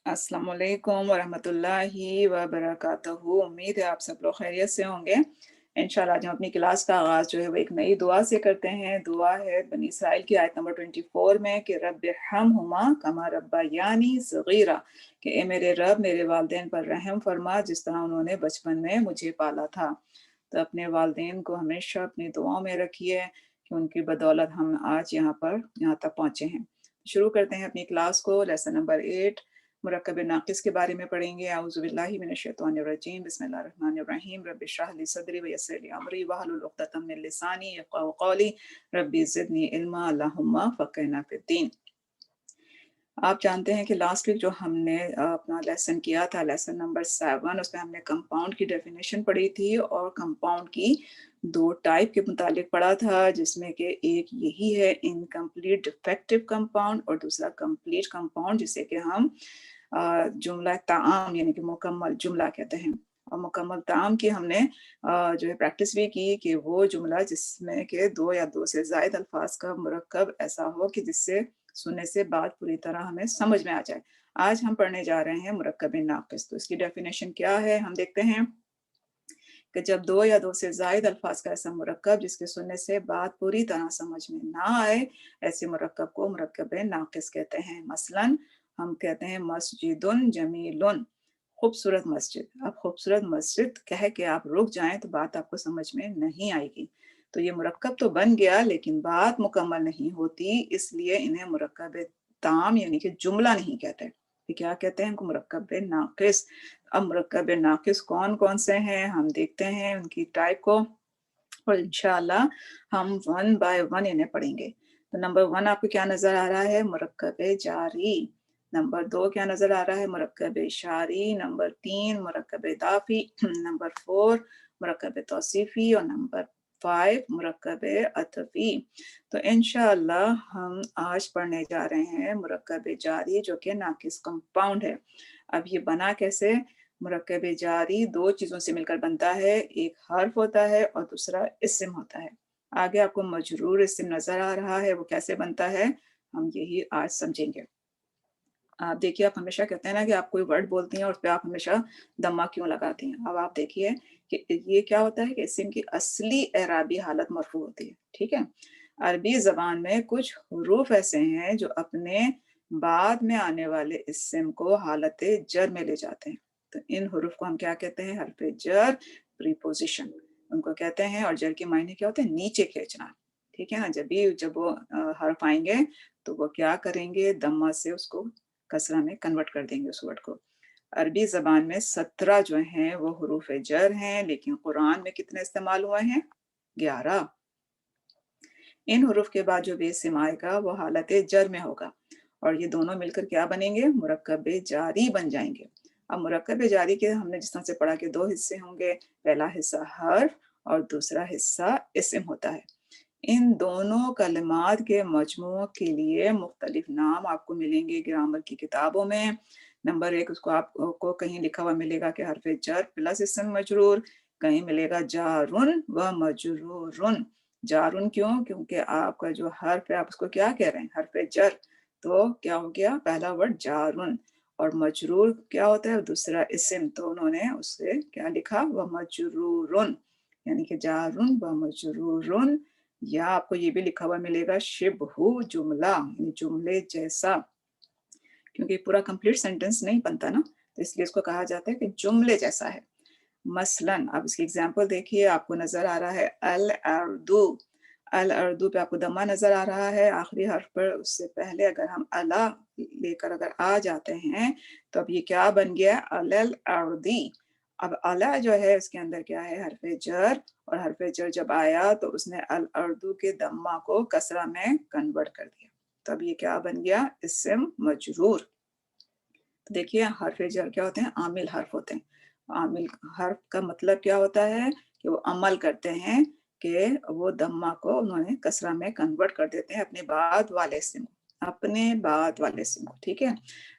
अस्सलाम वालेकुम वरहमतुल्लाहि वबरकातुहू। उम्मीद है आप सब लोग खैरियत से होंगे। इंशाल्लाह आज हम अपनी क्लास का आगाज़ जो है वो एक नई दुआ से करते हैं। दुआ है बनी इसराइल की आयत नंबर 24 में कि रब्बिरहमहुमा कमा रब्बयानी सगीरा, कि ए मेरे रब मेरे वालिदैन पर रहम फरमा जिस तरह उन्होंने बचपन में मुझे पाला था। तो अपने वालिदैन को हमेशा अपनी दुआओं में रखिए कि उनकी बदौलत हम आज यहाँ तक पहुँचे हैं। शुरू करते हैं अपनी क्लास को। लेसन नंबर 8 मुरक्कब नाक़िस के बारे में पढ़ेंगे। औज़ु बिल्लाहि मिनश्शैतानिर्रजीम, बिस्मिल्लाहिर्रहमानिर्रहीम, रब्बि इश्रह ली सदरी व यस्सिर ली अमरी वहलुल उक़दतम मिन लिसानी यफ़क़हू क़ौली, रब्बि ज़िदनी इल्मा, अल्लाहुम्मा फ़क़्हिना फ़िद्दीन। आप जानते हैं कि लास्ट वीक जो हमने अपना लेसन किया था, लेसन नंबर 7, उसमें हमने कंपाउंड की डेफिनेशन पढ़ी थी और कंपाउंड की 2 टाइप के मुतालिक पढ़ा था, जिसमें कि एक यही है इनकम्प्लीट डिफेक्टिव कंपाउंड और दूसरा कंप्लीट कंपाउंड, जिसे कि हम जुमला ताआम यानी कि मुकम्मल जुमला कहते हैं। और मुकम्मल ताआम की हमने जो है प्रैक्टिस भी की कि वो जुमला जिसमें कि 2 या 2 से ज़ायद अल्फाज का मुरक्कब ऐसा हो कि जिससे सुनने से बात पूरी तरह हमें समझ में आ जाए। आज हम पढ़ने जा रहे हैं मुरक्कब नाक़िस। तो इसकी डेफिनेशन क्या है हम देखते हैं कि जब 2 या 2 से ज़ायद अल्फाज का ऐसा मुरक्कब जिसके सुनने से बात पूरी तरह समझ में ना आए, ऐसे मुरक्कब को मुरक्कब नाक़िस कहते हैं। मसलन हम कहते हैं मस्जिदुन जमीलुन, खूबसूरत मस्जिद। अब खूबसूरत मस्जिद कह के आप रुक जाएँ तो बात आपको समझ में नहीं आएगी। तो ये मुरक्कब तो बन गया लेकिन बात मुकम्मल नहीं होती, इसलिए इन्हें मुरक्कब ताम यानी कि जुमला नहीं कहते। फिर क्या कहते हैं इनको? मुरक्कब नाक़िस। अब मुरक्कब नाक़िस कौन-कौन से हैं हम देखते हैं उनकी टाइप को और इंशाअल्लाह हम वन बाय वन इन्हें पढ़ेंगे। तो नंबर 1 आपको क्या नज़र आ रहा है? मुरक्कब जारी। नंबर 2 क्या नज़र आ रहा है? मुरक्कब इशारी। नंबर 3 मुरक्कब इज़ाफ़ी। नंबर 4 मुरक्कब तौसीफ़ी और नंबर 5 मुरक्कब अतफ़ी। तो इंशाअल्लाह हम आज पढ़ने जा रहे हैं मुरक्कब जारी, जो कि नाक़िस कंपाउंड है। अब ये बना कैसे? मुरक्कब जारी 2 चीज़ों से मिलकर बनता है, एक हर्फ होता है और दूसरा इस्म होता है। आगे आपको मजरूर इस्म नज़र आ रहा है, वो कैसे बनता है हम यही आज समझेंगे। आप देखिए, आप हमेशा कहते हैं ना कि आप कोई वर्ड बोलती हैं और उसपे आप हमेशा दम्मा क्यों लगाती हैं। अब आप देखिए कि ये क्या होता है कि इस्म की असली एराबी हालत मरफ़ू होती है, ठीक है? अरबी ज़बान में कुछ हुरूफ ऐसे हैं जो अपने बाद में आने वाले इस्म को हालत जर में ले जाते हैं। तो इन हुरूफ को हम क्या कहते हैं? हर्फ़ जर, प्रीपोज़िशन उनको कहते हैं। और जर के मायने क्या होते हैं? नीचे खींचना, ठीक है ना? जब वो हर्फ आएँगे तो वो क्या करेंगे? दम्मा से उसको कसरा में कन्वर्ट कर देंगे उस वर्ड को। अरबी ज़बान में 17 जो हैं वो हुरूफ जर हैं, लेकिन कुरान में कितने इस्तेमाल हुए हैं? 11। इन हुरूफ के बाद जो बेसिम आएगा वो हालत जर में होगा और ये दोनों मिलकर क्या बनेंगे? मुरक्कब जारी बन जाएंगे। अब मुरक्कब जारी के हमने जिस तरह से पढ़ा कि 2 हिस्से होंगे, पहला हिस्सा हर्फ और दूसरा हिस्सा इस्म होता है। इन दोनों कलिमात के मजमूओं के लिए मुख्तलिफ नाम आपको मिलेंगे ग्रामर की किताबों में। नंबर 1 उसको आपको कहीं लिखा हुआ मिलेगा कि हर्फ जर प्लस इस्म मजरूर, कहीं मिलेगा जारुन व मजरूरुन। जारुन क्यों? क्योंकि आपका जो हर्फ है आप उसको क्या कह रहे हैं? हर्फ जर। तो क्या हो गया? पहला वर्ड जारुन। और मजरूर क्या होता है? दूसरा इस्म। तो उन्होंने उससे क्या लिखा? व मजरूरुन, यानी कि जारुन व मजरूरुन। या आपको ये भी लिखा हुआ मिलेगा शिबहु जुमला, यानी जुमले जैसा, क्योंकि पूरा कंप्लीट सेंटेंस नहीं बनता ना, तो इसलिए इसको कहा जाता है कि जुमले जैसा है। मसलन अब इसकी एग्जांपल देखिए, आपको नजर आ रहा है अल अर्दू। अल अर्दू पे आपको दम्मा नजर आ रहा है आखिरी हर्फ पर। उससे पहले अगर हम अला लेकर अगर आ जाते हैं तो अब ये क्या बन गया? अलल अर्दी। अब अला जो है उसके अंदर क्या है? हर्फ जर। और हर्फ जर जब आया तो उसने अल अर्दू के दम्मा को कसरा में कन्वर्ट कर दिया। तो अब ये क्या बन गया? इस्म मजरूर। तो देखिए हर्फ जर क्या होते हैं? आमिल हर्फ होते हैं। आमिल हर्फ का मतलब क्या होता है कि वो अमल करते हैं, कि वो दम्मा को उन्होंने कसरा में कन्वर्ट कर देते हैं अपने बाद वाले इस्म को, अपने बाद वाले इस्म को, ठीक है?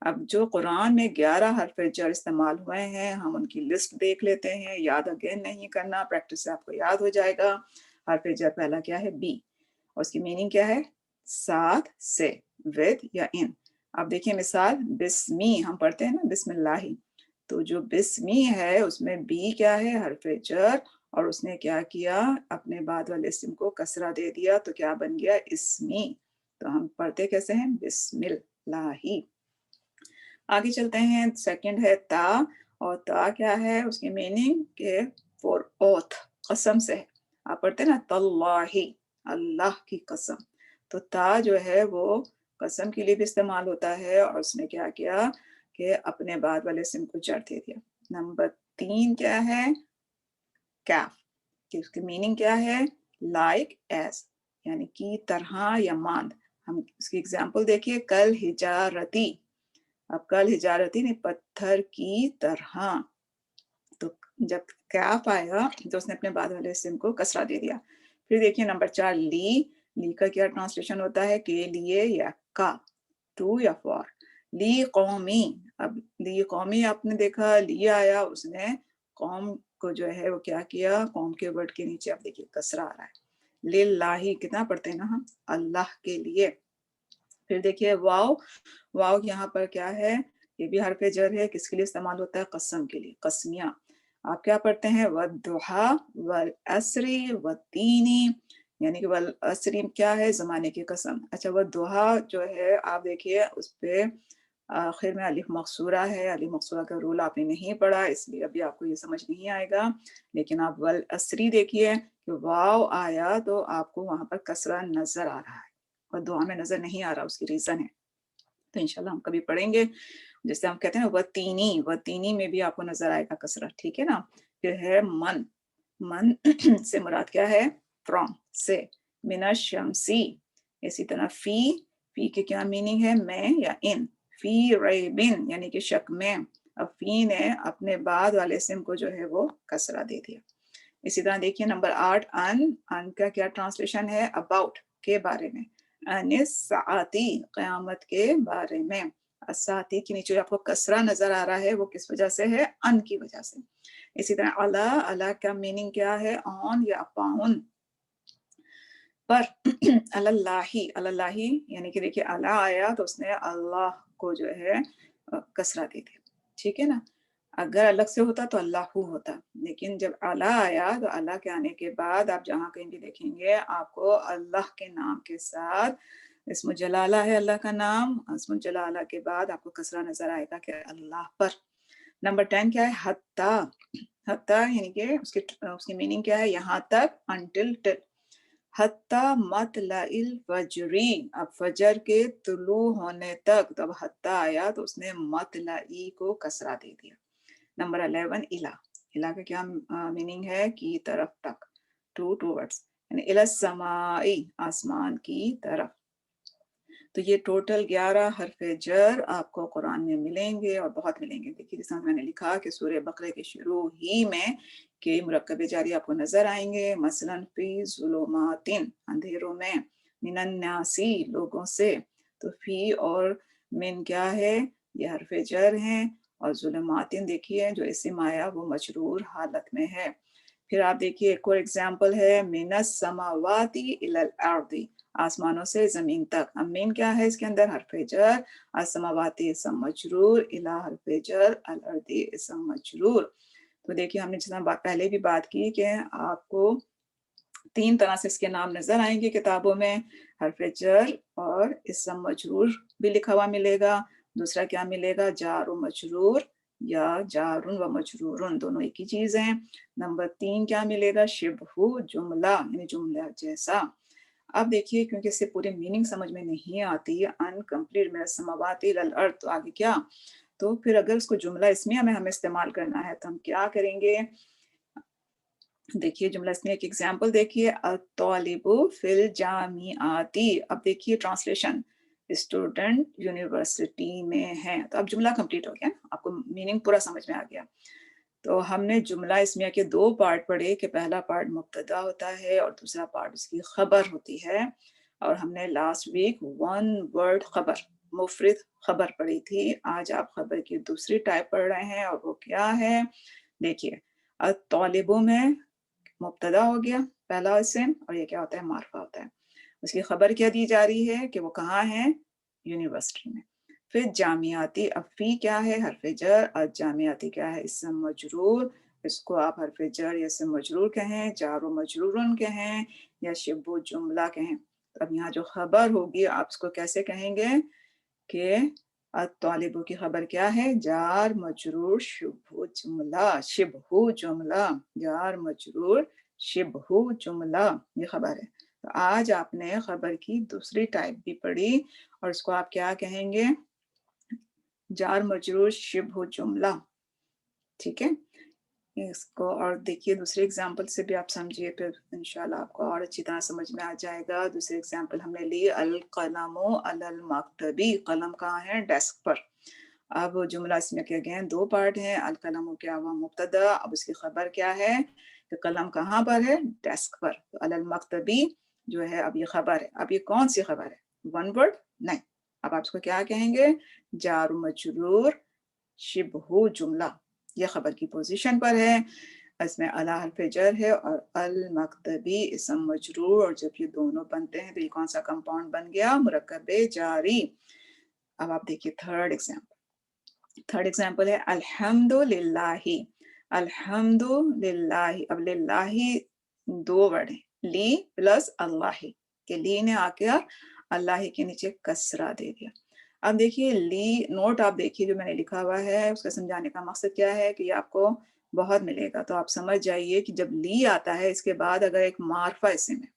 अब जो कुरान में 11 हर्फ जर इस्तेमाल हुए हैं हम उनकी लिस्ट देख लेते हैं। याद अगेन नहीं करना, प्रैक्टिस से आपको याद हो जाएगा। हर्फ जर पहला क्या है? बी। और उसकी मीनिंग क्या है? साथ से, विद या इन। आप देखिए मिसाल, बिस्मी हम पढ़ते हैं ना, बिस्मिल्लाही, तो जो बिस्मी है उसमें बी क्या है, हरफे जर, और उसने क्या किया, अपने बाद वाले इस्म को कसरा दे दिया, तो क्या बन गया, इसमी। तो हम पढ़ते कैसे हैं, बिस्मिल्लाही। आगे चलते हैं, सेकंड है ता, और ता क्या है, उसकी मीनिंग के फॉर ओथ, कसम से है। आप पढ़ते हैं ना, तल्लाही, अल्लाह की कसम। तो ता जो है वो कसम के लिए भी इस्तेमाल होता है, और उसने क्या किया कि अपने बाद वाले सिम को जड़ दे दिया। नंबर 3 क्या है, कैफ, कि उसकी मीनिंग क्या है, लाइक एज, यानी कि तरह या मांद। हम इसकी एग्जांपल देखिए, कल हिजारती, अब कल हिजारती ने पत्थर की तरह, तो जब कैफ आया तो उसने अपने बाद वाले सिम को कसरा दे दिया। फिर देखिए नंबर 4, ली का क्या ट्रांसलेशन होता है, के लिए या का, टू या फॉर। ली कौमी, अब ली कौमी आपने देखा, ली आया, उसने कौम को जो है वो क्या किया, कौम के वर्ड के नीचे आप देखिए कसरा आ रहा है। लिल्लाही कितना पढ़ते हैं ना हम, अल्लाह के लिए। फिर देखिए वाव, वाव यहाँ पर क्या है, ये भी हरफ जर है, किसके लिए इस्तेमाल होता है, कसम के लिए, कसमियाँ। आप क्या पढ़ते हैं, वद्दुहा वल असरी वत्तीनी, यानी कि वल असरी क्या है, जमाने की कसम। अच्छा, वद्दुहा जो है आप देखिए उस पे आखिर में अलिफ मकसूरा है, अलिफ मकसूरा का रूल आपने नहीं पढ़ा, इसलिए अभी आपको ये समझ नहीं आएगा। लेकिन आप वल असरी देखिए कि वाव आया तो आपको वहां पर कसरा नजर आ रहा है, और दुआ में नजर नहीं आ रहा, उसकी रीजन है, तो इंशाल्लाह हम कभी पढ़ेंगे। जैसे हम कहते हैं ना, वतीनी में भी आपको नजर आएगा कसरा, ठीक है ना। फिर है मन, मन से मुराद क्या है, फ्रॉम, से। मिना शमसी, इसी तरह फी के क्या मीनिंग है, मैं या इन। फी रैबिन, यानी कि शक में। अब फी ने अपने बाद वाले सिम को जो है वो कसरा दे दिया। इसी तरह देखिए नंबर 8, अन का क्या ट्रांसलेशन है, अबाउट, के बारे में। अनिस साती, क़यामत के बारे में। असाती के नीचे आपको कसरा नजर आ रहा है, वो किस वजह से है, अन की वजह से। इसी तरह अला, अला का मीनिंग क्या है, ऑन या अपाउन, पर। अल्लाही, अल्लाही, यानी कि देखिए अला आया तो उसने अल्लाह को जो है कसरा दे दिया, ठीक है ना। अगर अलग से होता तो अल्लाहू होता, लेकिन जब अला आया तो अल्लाह के आने के बाद आप जहाँ कहीं भी देखेंगे आपको अल्लाह के नाम के साथ, इसमें जलाला है अल्लाह का नाम, इसमें जलाला के बाद आपको कसरा नजर आएगा कि अल्लाह पर। नंबर 10 क्या है, हत्ता, हत्ता यानी कि उसकी मीनिंग क्या है, यहाँ तक, अनटिल, टिल। हत्ता मतलइल फजरी, अब फजर के तुलू होने तक, तब हत्ता आया तो उसने मतलई को कसरा दे दिया। नंबर 11, इला, इला का क्या मीनिंग है, की तरफ तक, टूवर्ड्स, यानी इला समाई, आसमान की तरफ। तो ये टोटल 11 हरफे जर आपको कुरान में मिलेंगे, और बहुत मिलेंगे। देखिए जिस तरह मैंने लिखा कि सूरह बकरे के शुरू ही में के मुरक्कब जारी आपको नजर आएंगे, मसलन फी जुलुमातिन, अंधेरों में, मिनन्नासी, लोगों से। तो फी और मिन क्या है, ये हरफे जर हैं, और जुलुमातिन देखिए जो इस्म आया वो मजरूर हालत में है। फिर आप देखिए एक और एग्जाम्पल है, मिनस समावाती इलल अर्दी, आसमानों से जमीन तक। अब मीन क्या है इसके अंदर, हरफे जर, असमावाती इसम मजरूर, इला हरफे जर, अल अर्दी इसम मजरूर। तो देखिए हमने जितना पहले भी बात की कि आपको 3 तरह से इसके नाम नजर आएंगे किताबों में, हरफे जर और इसम मजरूर भी लिखा हुआ मिलेगा। दूसरा क्या मिलेगा, जार व मजरूर, या जारुन व मजरूरुन, दोनों एक ही चीज है। नंबर 3 क्या मिलेगा, शिबहु जुमला, यानी जुमला जैसा। अब देखिए क्योंकि इससे पूरी मीनिंग समझ में नहीं आती, अनकम्प्लीट में समावाती लल अर्थ, तो आगे क्या, तो फिर अगर उसको जुमला इसमें हमें इस्तेमाल करना है तो हम क्या करेंगे। देखिए जुमला इसमें एक एग्जांपल देखिए, अत्तालिबु फिल जामिआती, अब देखिए ट्रांसलेशन, स्टूडेंट यूनिवर्सिटी में है। तो अब जुमला कंप्लीट हो गया ना, आपको मीनिंग पूरा समझ में आ गया। तो हमने जुमला इसमिया के 2 पार्ट पढ़े कि पहला पार्ट मुब्तदा होता है और दूसरा पार्ट उसकी खबर होती है। और हमने लास्ट वीक 1 वर्ड खबर, मुफरद खबर पढ़ी थी। आज आप खबर की दूसरी टाइप पढ़ रहे हैं, और वो क्या है, देखिए अत्तालिबु में मुब्तदा हो गया पहला इस्म, और ये क्या होता है, मार्फा होता है। उसकी खबर क्या दी जा रही है कि वो कहाँ है, यूनिवर्सिटी में। फिर जामियाती, अब फी क्या है, हरफ जर, और जामियाती क्या है, इसम मजरूर। इसको आप हरफ जर या इसम मजरूर कहें, जार व मजरूरन कहें, या शिबु जुमला कहें। तो अब यहाँ जो खबर होगी आप इसको कैसे कहेंगे कि तालिबू की खबर क्या है, जार मजरूर शुभु जुमला, शिबहु जुमला, जार मजरूर शिबहु जुमला, ये खबर है। तो आज आपने खबर की दूसरी टाइप भी पढ़ी, और इसको आप क्या कहेंगे, जार मजरूर शिबहु जुमला। ठीक है, इसको और देखिए दूसरे एग्जाम्पल से भी आप समझिए, फिर इंशाल्लाह आपको और अच्छी तरह समझ में आ जाएगा। दूसरे एग्जाम्पल हमने ली, अल कलमो अलल मकतबी, कलम कहाँ है, डेस्क पर। अब जुमला इसमें क्या गए, दो पार्ट हैं। अल कलमो क्या हुआ, मुब्तदा, अब उसकी खबर क्या है, तो कलम कहाँ पर है, डेस्क पर। तो अलल मकतबी जो है, अब ये खबर है। अब ये कौन सी खबर है, वन वर्ड नहीं। अब आप इसको क्या कहेंगे, जार मजरूर शिबहु जुमला, ये खबर की पोजीशन पर है। इसमें अला हर्फ जर है और अल मकतबी इसम मजरूर, और जब ये दोनों बनते हैं तो ये कौन सा कंपाउंड बन गया, मुरक्कब जारी। अब आप देखिए थर्ड एग्जाम्पल। थर्ड एग्जाम्पल है अल्हम्दुलिल्लाहि, अल्हम्दुलिल्लाहि। अब लिल्लाहि दो वर्ड है, ली प्लस अल्लाहि, के ली ने आके अल्लाह के नीचे कसरा दे दिया। अब देखिए ली नोट, आप देखिए जो मैंने लिखा हुआ है उसका समझाने का मकसद क्या है कि ये आपको बहुत मिलेगा। तो आप समझ जाइए कि जब ली आता है इसके बाद अगर एक मार्फा इस्म है,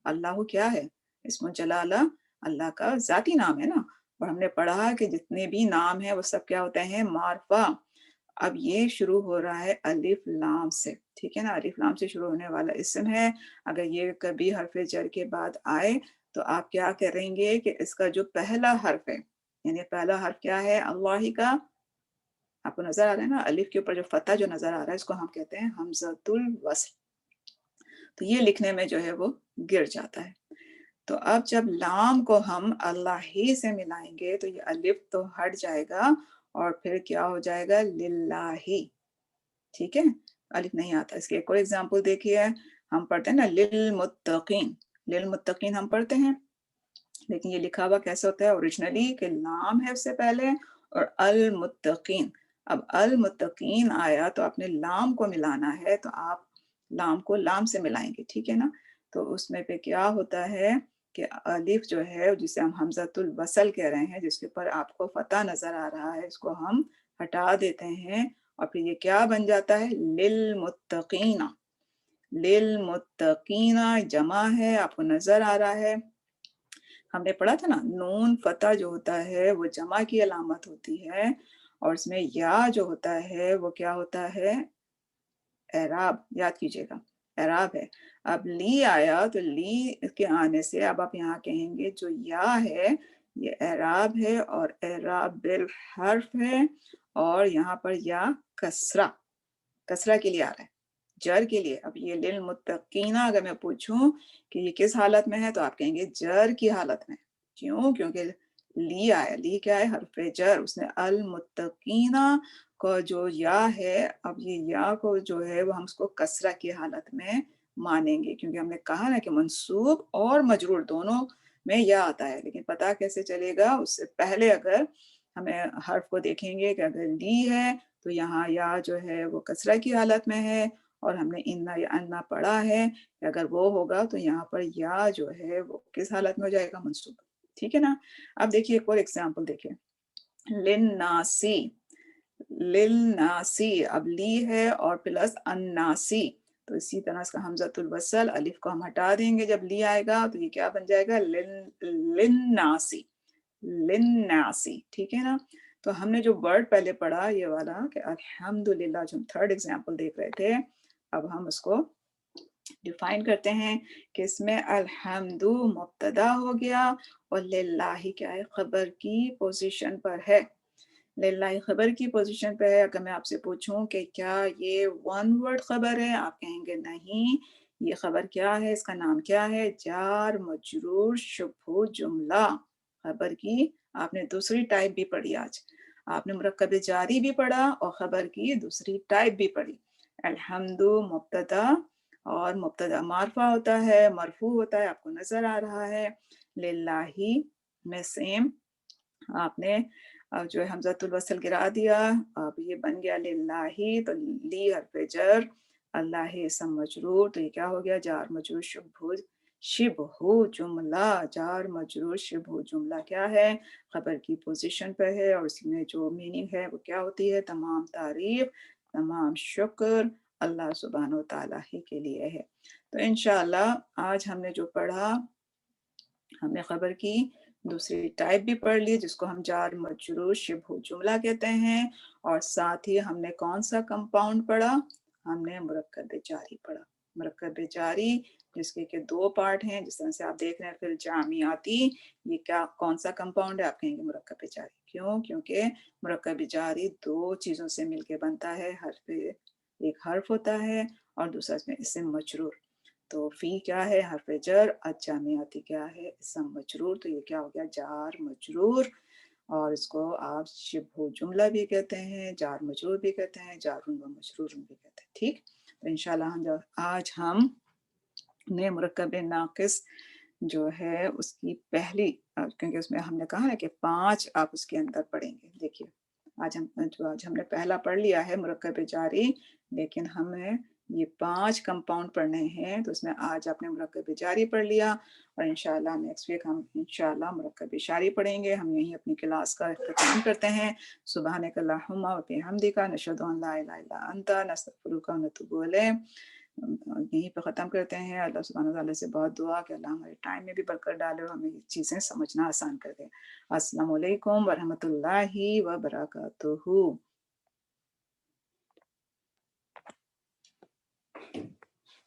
अल्लाह क्या है, इस्म जलाला, अल्लाह का जाती नाम है ना। और हमने पढ़ा कि जितने भी नाम है वो सब क्या होते हैं, मार्फा। अब ये शुरू हो रहा है अलिफ लाम से, ठीक है ना, अलिफ लाम से शुरू होने वाला इस्म है। अगर ये कभी हर्फ जर के बाद आए तो आप क्या करेंगे कि इसका जो पहला हर्फ है, यानी पहला हर्फ क्या है, अल्लाह ही का, आपको नजर आ रहा है ना, अलिफ के ऊपर जो फतह जो नजर आ रहा है इसको हम कहते हैं हमजतुल वस्ल। तो ये लिखने में जो है वो गिर जाता है। तो अब जब लाम को हम अल्लाह ही से मिलाएंगे तो ये अलिफ तो हट जाएगा और फिर क्या हो जाएगा, लिल्लाही। ठीक है, अलिफ नहीं आता। इसके एक और एग्जाम्पल देखिए, हम पढ़ते हैं ना लिल मुत्तकीन, लिल मुत्तकीन हम पढ़ते हैं, लेकिन ये लिखा हुआ कैसे होता है ओरिजिनली, कि लाम है उससे पहले और अल मुत्तकीन। अब अल मुत्तकीन आया तो आपने लाम को मिलाना है, तो आप लाम को लाम से मिलाएंगे, ठीक है ना। तो उसमें पे क्या होता है कि अलिफ जो है जिसे हम हमजतुल वसल कह रहे हैं, जिसके ऊपर आपको फतह नजर आ रहा है, इसको हम हटा देते हैं और फिर ये क्या बन जाता है, लिल मुत्तकीना। लिल मुत्तकीना जमा है, आपको नजर आ रहा है। हमने पढ़ा था ना, नून फतह जो होता है वो जमा की अलामत होती है, और इसमें या जो होता है वो क्या होता है, एराब, याद कीजिएगा, एराब है। अब ली आया तो ली के आने से अब आप यहाँ कहेंगे जो या है ये एराब है, और एराब बिल हर्फ है, और यहाँ पर या कसरा, कसरा के लिए आ रहा है, जर के लिए। अब ये लिल मुत्तकीना अगर मैं पूछूं कि ये किस हालत में है तो आप कहेंगे जर की हालत में। क्यों, क्योंकि ली आया, ली क्या है, हरफे जर, उसने अल मुत्तकीना को जो या है, अब ये या को जो है वो हम उसको कसरा की हालत में मानेंगे, क्योंकि हमने कहा ना कि मंसूब और मजरूर दोनों में या आता है। लेकिन पता कैसे चलेगा, उससे पहले अगर हमें हर्फ को देखेंगे कि अगर ली है तो यहाँ या जो है वो कसरा की हालत में है, और हमने इन्ना या अन्ना पढ़ा है कि अगर वो होगा तो यहाँ पर या जो है वो किस हालत में हो जाएगा, मंसूब। ठीक है ना। अब देखिए एक और एग्जाम्पल देखिए, लिन्नासी, लिलनासी, अब ली है और प्लस अन्नासी, तो इसी तरह इसका हमजतुल वसल, अलिफ को हम हटा देंगे जब ली आएगा तो ये क्या बन जाएगा, लिन्नासी, लिन्नासी। ठीक है ना। तो हमने जो वर्ड पहले पढ़ा ये वाला कि अल्हम्दुलिल्लाह, जो हम थर्ड एग्जाम्पल देख रहे थे, अब हम उसको डिफाइन करते हैं कि इसमें अल्हम्दु मुब्तदा हो गया और लिल्लाही क्या है, खबर की पोजीशन पर है। लिल्लाही खबर की पोजीशन पे है। अगर मैं आपसे पूछूं कि क्या ये वन वर्ड खबर है, आप कहेंगे नहीं, ये खबर क्या है, इसका नाम क्या है, जार मजरूर शुभु जुमला। खबर की आपने दूसरी टाइप भी पढ़ी आज, आपने मुरक्कब जारी भी पढ़ा और खबर की दूसरी टाइप भी पढ़ी। अल्हम्दु मुब्तदा, और मुब्तदा मारफा होता है, मरफू होता है, आपको नजर आ रहा है। लिल्लाही में सेम आपने अब जो है हमज़तुल वसल गिरा दिया, अब ये बन गया लिल्लाही, तो ली हर्फ़े जर, अल्लाह इसम मजरूर, तो ये क्या हो गया जार मजरूर शिबहु जुमला, जार मजरूर शिबहु जुमला क्या है, खबर की पोजीशन पे है और उसमें जो मीनिंग है वो क्या होती है, तमाम तारीफ, तमाम शुक्र अल्लाह सुब्हानहू व तआला ही के लिए है। तो इंशाअल्लाह आज हमने जो पढ़ा, हमने खबर की दूसरी टाइप भी पढ़ ली जिसको हम जार मजरूर शिबहु जुमला कहते हैं, और साथ ही हमने कौन सा कंपाउंड पढ़ा, हमने मुरक्कब जारी पढ़ा। मुरक्कब जारी जिसके के दो पार्ट हैं, जिस तरह से आप देख रहे हैं फिर जामियाती, ये क्या कौन सा कंपाउंड है, आप कहेंगे मुरक्कब जारी। क्यों? क्योंकि मुरक्कब जारी दो चीजों से मिलके बनता है, हर्फ, एक हर्फ होता है और दूसरा इसमें इस्म मजरूर। तो फी क्या है, हर्फ जर, अजामियाती क्या है, इसम मजरूर, तो ये क्या हो गया जार मजरूर, और इसको आप शिबहु जुमला भी कहते हैं, जार मजरूर भी कहते हैं, जारुन व मजरूर भी कहते हैं। ठीक, तो इंशाल्लाह आज हम ने मुरक्कब नाकिस जो है उसकी पहली, क्योंकि उसमें हमने कहा है कि 5 आप उसके अंदर पढ़ेंगे। देखिए आज हमने पहला पढ़ लिया है मुरक्कब जारी, लेकिन हमें ये 5 कंपाउंड पढ़ने हैं, तो उसमें आज आपने मुरक्कब जारी पढ़ लिया और इंशाल्लाह नेक्स्ट वीक हम इंशाल्लाह मुरक्कब इशारी पढ़ेंगे। हम यहीं अपनी क्लास का इख्तिताम करते हैं। सुब्हानक अल्लाहुम्मा व बिहम्दिका नशहदु अन ला इलाहा इल्ला अंता नस्तगफिरुका व नतूबु इलैक। यहीं पे ख़त्म करते हैं। अल्लाह सुब्हानहू व तआला से बहुत दुआ कि अल्लाह हमारे टाइम में भी बरकत डाले और हमें चीज़ें समझना आसान कर दे। अस्सलामु अलैकुम व रहमतुल्लाहि व बरकातुहू।